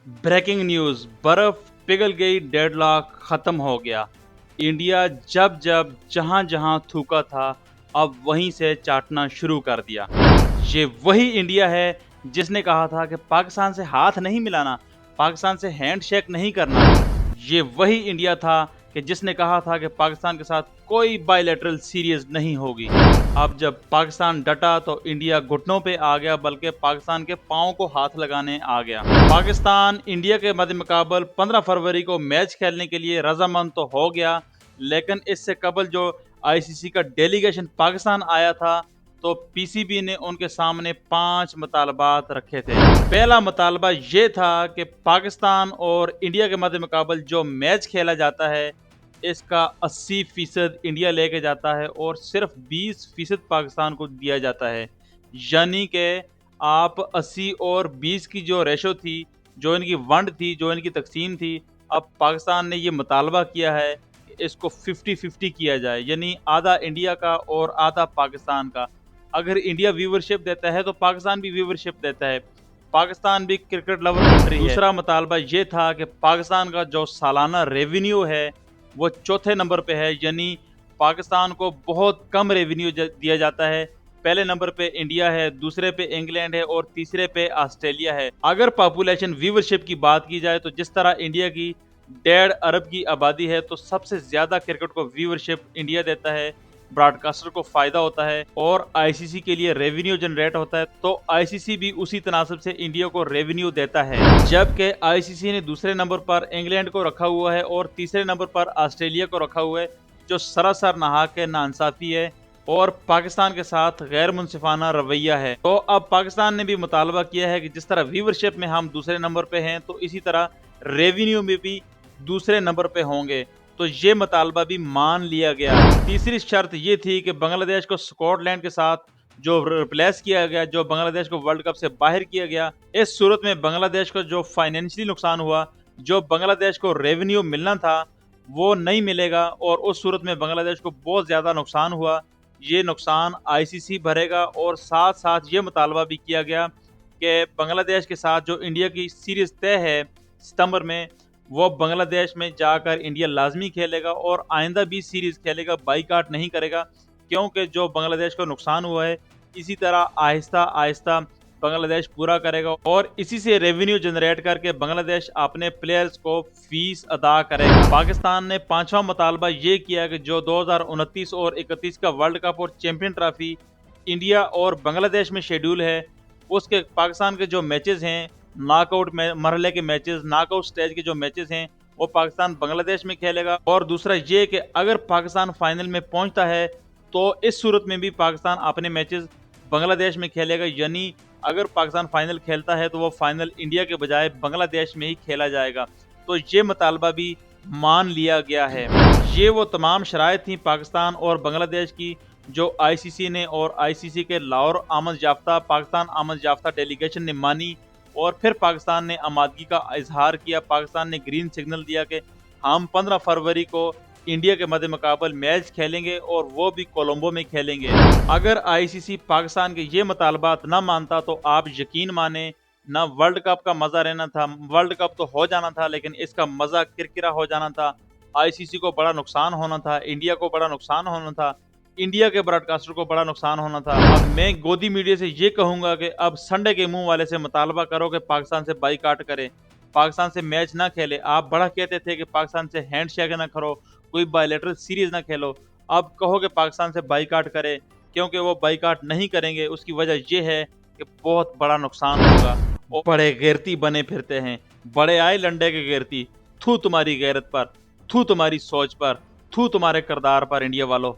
Breaking news, बर्फ पिघल गई, डेडलॉक खत्म हो गया। इंडिया जब जब जहां जहां थूका था, अब वहीं से चाटना शुरू कर दिया। ये वही इंडिया है जिसने कहा था कि पाकिस्तान से हाथ नहीं मिलाना, पाकिस्तान से हैंड शेक नहीं करना। ये वही इंडिया था कि जिसने कहा था कि पाकिस्तान के साथ कोई बायलैटरल सीरीज नहीं होगी। अब जब पाकिस्तान डटा तो इंडिया घुटनों पे आ गया, बल्कि पाकिस्तान के पांव को हाथ लगाने आ गया। पाकिस्तान इंडिया के मद्दे मुकाबल 15 फरवरी को मैच खेलने के लिए रजामंद तो हो गया, लेकिन इससे कबल जो आईसीसी का डेलीगेशन पाकिस्तान आया था तो पीसीबी ने उनके सामने 5 मुतालबात रखे थे। पहला मुतालबा ये था कि पाकिस्तान और इंडिया के मद्दे मुकाबल जो मैच खेला जाता है इसका 80% इंडिया लेके जाता है और सिर्फ 20% पाकिस्तान को दिया जाता है। यानी कि आप 80 और 20 की जो रेशो थी, जो इनकी वंड थी, जो इनकी तकसीम थी, अब पाकिस्तान ने ये मुतालबा किया है कि इसको 50-50 किया जाए, यानी आधा इंडिया का और आधा पाकिस्तान का। अगर इंडिया व्यूवरशिप देता है तो पाकिस्तान भी व्यूवरशिप देता है, पाकिस्तान भी क्रिकेट लवर कंट्री है। दूसरा मुतालबा ये था कि पाकिस्तान का जो सालाना रेवेन्यू है वो चौथे नंबर पे है, यानी पाकिस्तान को बहुत कम रेवेन्यू दिया जाता है। पहले नंबर पे इंडिया है, दूसरे पे इंग्लैंड है और तीसरे पे ऑस्ट्रेलिया है। अगर पॉपुलेशन व्यूवरशिप की बात की जाए तो जिस तरह इंडिया की 1.5 अरब की आबादी है, तो सबसे ज़्यादा क्रिकेट को व्यूवरशिप इंडिया देता है, ब्रॉडकास्टर को फ़ायदा होता है और आईसीसी के लिए रेवेन्यू जनरेट होता है, तो आईसीसी भी उसी तनासब से इंडिया को रेवेन्यू देता है। जबकि आईसीसी ने दूसरे नंबर पर इंग्लैंड को रखा हुआ है और तीसरे नंबर पर ऑस्ट्रेलिया को रखा हुआ है, जो सरासर नाहक है, नाइंसाफ़ी है और पाकिस्तान के साथ गैर मुनसिफाना रवैया है। तो अब पाकिस्तान ने भी मुतालबा किया है कि जिस तरह व्यूवरशिप में हम दूसरे नंबर पे हैं, तो इसी तरह रेवेन्यू में भी दूसरे नंबर पे होंगे। तो ये मुतालबा भी मान लिया गया। तीसरी शर्त ये थी कि बांग्लादेश को स्कॉटलैंड के साथ जो रिप्लेस किया गया, जो बांग्लादेश को वर्ल्ड कप से बाहर किया गया, इस सूरत में बांग्लादेश को जो फाइनेंशियली नुकसान हुआ, जो बांग्लादेश को रेवेन्यू मिलना था वो नहीं मिलेगा और उस सूरत में बांग्लादेश को बहुत ज़्यादा नुकसान हुआ। ये नुकसान आईसीसी भरेगा और साथ साथ ये मुतालबा भी किया गया कि बांग्लादेश के साथ जो इंडिया की सीरीज़ तय है सितंबर में, वो बांग्लादेश में जाकर इंडिया लाजमी खेलेगा और आइंदा भी सीरीज़ खेलेगा, बाईकाट नहीं करेगा, क्योंकि जो बांग्लादेश को नुकसान हुआ है इसी तरह आहिस्ता आहिस्ता बांग्लादेश पूरा करेगा और इसी से रेवेन्यू जनरेट करके बांग्लादेश अपने प्लेयर्स को फीस अदा करेगा। पाकिस्तान ने पांचवा मुतालबा ये किया कि जो 2029 और 31 का वर्ल्ड कप और चैंपियन ट्रॉफी इंडिया और बांग्लादेश में शेड्यूल है, उसके पाकिस्तान के जो मैचेस हैं, नॉकआउट में मरहले के मैचेस, नॉकआउट स्टेज के जो मैचेस हैं, वो पाकिस्तान बांग्लादेश में खेलेगा। और दूसरा ये कि अगर पाकिस्तान फाइनल में पहुंचता है तो इस सूरत में भी पाकिस्तान अपने मैचेस बांग्लादेश में खेलेगा, यानी अगर पाकिस्तान फाइनल खेलता है तो वो फाइनल इंडिया के बजाय बांग्लादेश में ही खेला जाएगा। तो ये मुतालबा भी मान लिया गया है। ये वो तमाम शराइत थी पाकिस्तान और बांग्लादेश की जो आईसीसी ने और आईसीसी के लाहौर आमद याफ्ता, पाकिस्तान आमद याफ्ता डेलीगेशन ने मानी और फिर पाकिस्तान ने आमादगी का इजहार किया। पाकिस्तान ने ग्रीन सिग्नल दिया कि हम 15 फरवरी को इंडिया के मद्दे मुकाबल मैच खेलेंगे और वो भी कोलंबो में खेलेंगे। अगर आईसीसी पाकिस्तान के ये मुतालबात ना मानता तो आप यकीन माने ना वर्ल्ड कप का मज़ा रहना था, वर्ल्ड कप तो हो जाना था लेकिन इसका मज़ा किरकिरा हो जाना था। आईसीसी को बड़ा नुकसान होना था, इंडिया को बड़ा नुकसान होना था, इंडिया के ब्रॉडकास्टर को बड़ा नुकसान होना था। अब मैं गोदी मीडिया से ये कहूँगा कि अब संडे के मुंह वाले से मुतालबा करो कि पाकिस्तान से बाईकाट करे, पाकिस्तान से मैच ना खेले। आप बड़ा कहते थे कि पाकिस्तान से हैंड शेक ना करो, कोई बायलैटरल सीरीज ना खेलो, अब कहो कि पाकिस्तान से बाईकाट करे, क्योंकि वो बाईकाट नहीं करेंगे। उसकी वजह ये है कि बहुत बड़ा नुकसान होगा। और बड़े गैरती बने फिरते हैं, बड़े आए लंडे के गैरती। थू तुम्हारी गैरत पर, थू तुम्हारी सोच पर, थू तुम्हारे किरदार पर इंडिया वालों।